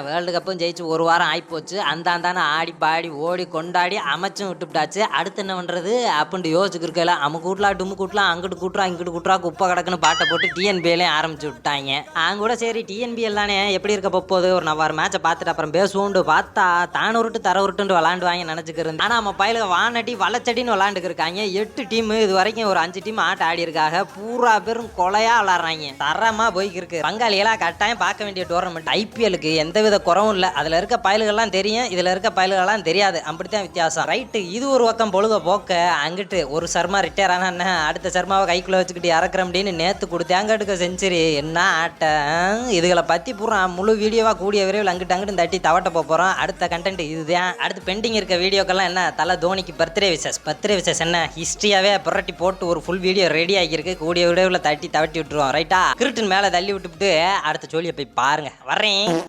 World கப்பும் ஜெயிச்சு ஒரு வாரம் ஆகிப்போச்சு. அந்தாந்தானே ஆடி பாடி ஓடி கொண்டாடி அமைச்சும் விட்டுவிட்டாச்சு. அடுத்து என்ன பண்ணுறது அப்படின்ட்டு யோசிச்சுருக்கல. அமுக்கு கூட்டலாம் டும்மு கூட்டலாம், அங்கிட்டு கூட்டுறா இங்கிட்டு கூட்டுறா, குப்பை கிடக்குன்னு பாட்டை போட்டு டிஎன்பிஎல்லையும் ஆரம்பிச்சு விட்டாங்க. அவங்க கூட சரி டிஎன்பிஎல் தானே எப்படி இருக்க போகுது, ஒரு 4 மேட்சை பார்த்துட்டு அப்புறம் பேசுவோண்டு பார்த்தா தான உருட்டு தர உருட்டுன்னு விளாண்டுவாங்க நினச்சிக்கிறது. ஆனால் நம்ம பயிலுக வானட்டி வளச்சடின்னு விளாண்டுக்கிருக்காங்க. 8 டீம் இது வரைக்கும் ஒரு 5 டீம் ஆட்ட ஆடி இருக்காங்க. பூரா பேரும் கொலையாக விளாட்றாங்க. தரமாக போய்க்கிருக்கு. பங்காளிகளாக கட்டாயம் பார்க்க வேண்டிய டோர்னமெண்ட். ஐபிஎலுக்கு எந்தவித குறவும் இல்லை. அதில் இருக்க பயல்கள்லாம் தெரியும், இதில் இருக்க பயல்கள்லாம் தெரியாது. அப்படித்தான் வித்தியாசம். ரைட்டு, இது ஒரு பக்கம் பொழுத போக்க. அங்கிட்டு ஒரு சர்மா ரிட்டையர் ஆனா அடுத்த சர்மாவை கைக்குள்ள வச்சுக்கிட்டு இறக்குற அப்படின்னு நேற்று கொடுத்தாங்க செஞ்சுரி. என்ன ஆட்ட இதுகளை பற்றி பூரா முழு வீடியோவாக கூடிய விரைவில் அங்கிட்டு தட்டி தவட்ட போகிறோம். அடுத்த கண்டென்ட் இதுதான். அடுத்து பெண்டிங் இருக்க வீடியோக்கெல்லாம் என்ன தலை தோனிக்கு பர்த்டே விஷஸ் என்ன ஹிஸ்ட்ரியாவே புரட்டி போட்டு ஒரு ஃபுல் வீடியோ ரெடி ஆகியிருக்கு. கூடிய விரைவில் தட்டி தவட்டி விட்டுருவோம். ரைட்டா, கிரிட்டின் மேலே தள்ளி விட்டுவிட்டு அடுத்த ஜோலியை போய் பாருங்க. வர்றேன்.